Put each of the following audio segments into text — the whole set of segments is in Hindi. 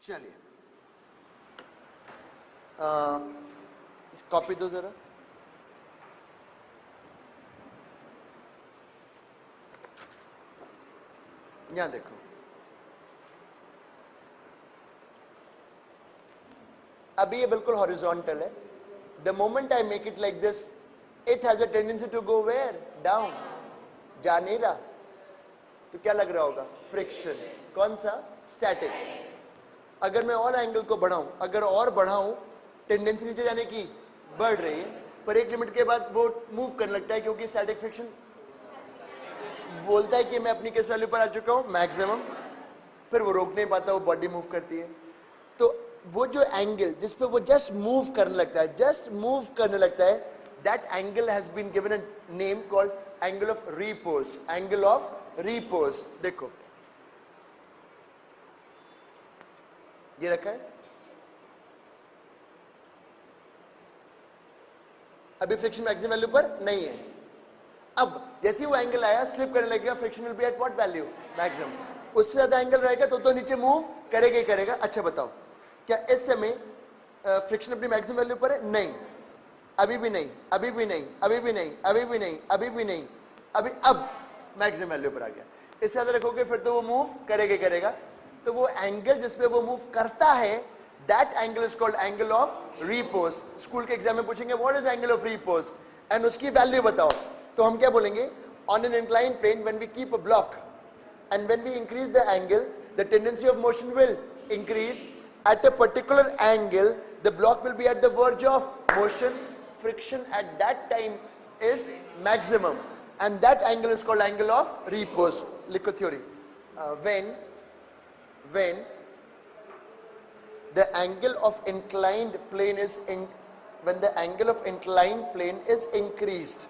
चलिए कॉपी दो जरा। यहां देखो, अभी ये बिल्कुल हॉरिजॉन्टल है। The moment I make it like this, it has a tendency to go where down, जा नहीं रहा, तो क्या लग रहा होगा? फ्रिक्शन। कौन सा? स्टैटिक। अगर मैं और एंगल को बढ़ाऊं, अगर और बढ़ाऊं, टेंडेंसी नीचे जाने की बढ़ रही है, पर एक लिमिट के बाद वो मूव करने लगता है, क्योंकि स्टैटिक फ्रिक्शन बोलता है कि मैं अपनी किस वैल्यू पर आ चुका हूं? मैक्सिमम। फिर वो रोक नहीं पाता, वो बॉडी मूव करती है। तो वो जो एंगल जिस पे वो जस्ट मूव करने लगता है, जस्ट मूव करने लगता है, that angle has been given a name called angle of repose. Angle of repose. देखो ये रखा है, अभी फ्रिक्शन मैक्सिमम वैल्यू पर नहीं है। अब जैसे वो एंगल आया, स्लिप करने लगेगा, friction will be at what value? Maximum. उससे ज्यादा एंगल रहेगा तो नीचे मूव करेगा ही करेगा। अच्छा बताओ, क्या इस समय फ्रिक्शन अपनी मैक्सिमम वैल्यू पर है? नहीं, अभी भी नहीं, अभी भी नहीं, अभी भी नहीं, अभी भी नहीं, अभी भी नहीं, अभी अब मैक्सिमम वैल्यू पर आ गया। इससे ज्यादा रखोगे फिर तो वो मूव करेगा ही करेगा। तो वो एंगल जिसपे वो मूव करता है, that angle is called angle of repose. School के एग्जाम में पूछेंगे what is angle of repose, and उसकी वैल्यू बताओ, तो हम क्या बोलेंगे? On an inclined plane when we keep a block and when we increase the angle, the tendency of motion will increase. At a particular angle, the block will be at the verge of motion. Friction at that time is maximum, and that angle is called angle of repose. Likho theory. When the angle of inclined plane is when the angle of inclined plane is increased,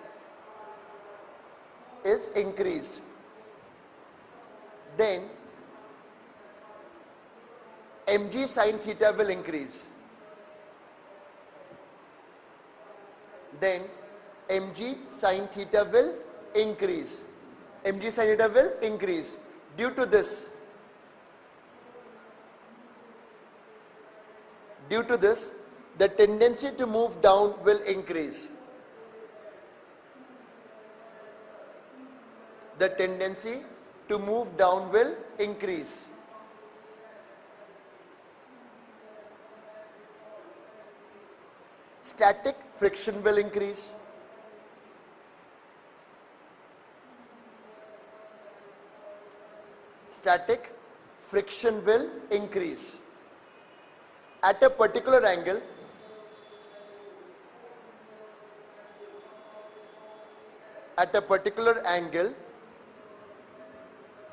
then mg sin theta will increase. Then mg sin theta will increase. Mg sin theta will increase. Due to this, the tendency to move down will increase. The tendency to move down will increase. Static friction will increase. Static friction will increase. At a particular angle,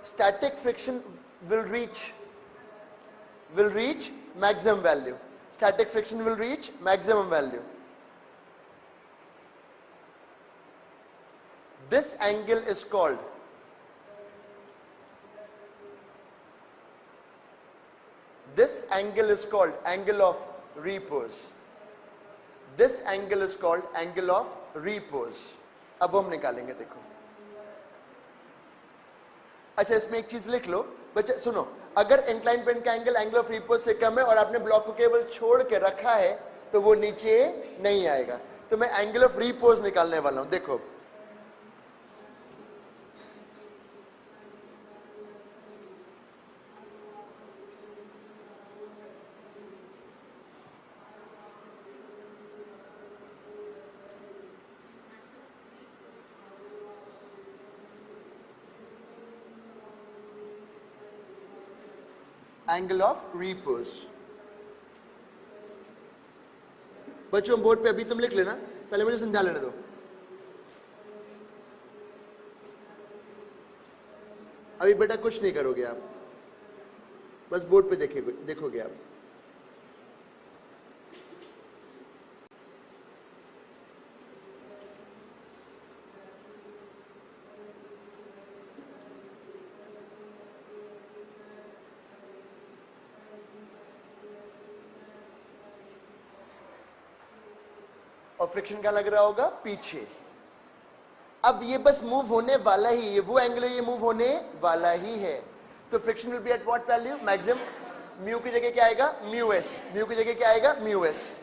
static friction will reach maximum value. Static friction will reach maximum value. This angle is called angle of repose. This angle is called angle of repose. अब हम निकालेंगे, देखो। अच्छा, इसमें एक चीज लिख लो बच्चे, सुनो। अगर इंक्लाइन प्लेन का एंगल एंगल ऑफ रिपोज से कम है और आपने ब्लॉक को केवल छोड़ के रखा है, तो वो नीचे नहीं आएगा। तो मैं एंगल ऑफ रिपोज निकालने वाला हूं। देखो, एंगल ऑफ रिपोज। बच्चों बोर्ड पे अभी तुम लिख लेना, पहले मुझे समझा लेने दो। अभी बेटा कुछ नहीं करोगे आप, बस बोर्ड पे देखोगे आप। और फ्रिक्शन क्या लग रहा होगा? पीछे। अब ये बस मूव होने वाला ही, ये वो एंगल है, ये मूव होने वाला ही है। तो friction will be at what value? Maximum. Mu की जगह क्या आएगा, म्यू एस, म्यू की जगह क्या आएगा, म्यू एस।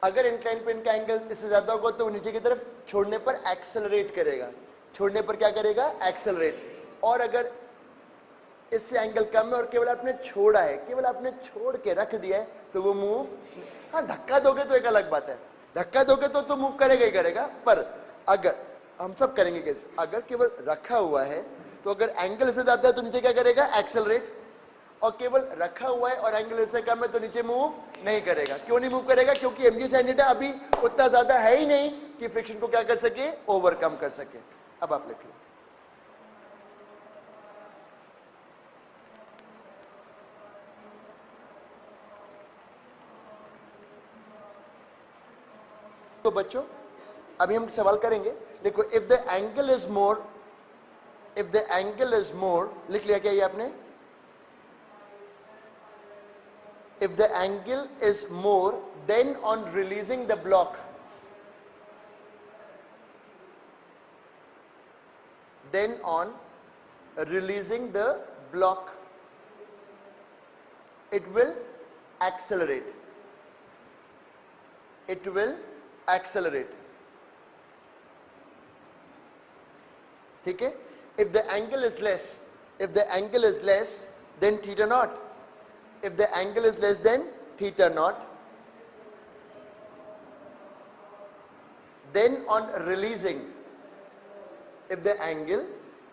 अगर इंक्लाइन प्लेन का एंगल इससे ज्यादा होगा तो वो नीचे की तरफ छोड़ने पर एक्सेलरेट करेगा, छोड़ने पर क्या करेगा, एक्सेलरेट। और अगर इससे एंगल कम है और केवल आपने छोड़ा है, केवल आपने छोड़ के रख दिया है, तो वो मूव, हाँ धक्का दोगे तो एक अलग बात है, धक्का दोगे तो मूव करेगा ही करेगा। पर अगर हम सब करेंगे कैसे, अगर केवल रखा हुआ है तो अगर एंगल इससे ज्यादा है तो नीचे क्या करेगा, एक्सेलरेट। और केवल रखा हुआ है और एंगल इससे कम है तो नीचे मूव नहीं करेगा। क्यों नहीं मूव करेगा, क्योंकि mg sin थीटा अभी उतना ज्यादा है ही नहीं कि फ्रिक्शन को क्या कर सके, ओवरकम कर सके। अब आप लिख लो, तो बच्चों अभी हम सवाल करेंगे। देखो, if the angle is more, if the angle is more, लिख लिया क्या ये आपने, if the angle is more, then on releasing the block, then on releasing the block, it will accelerate, it will accelerate, ठीक है। if the angle is less, if the angle is less, then theta naught, if the angle is less than theta naught, then on releasing, if the angle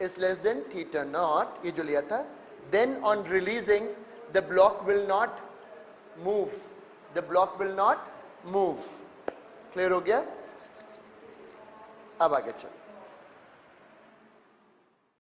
is less than theta naught, ये जो लिया था, then on releasing the block will not move, the block will not move। Clear हो गया? अब आगे चलो।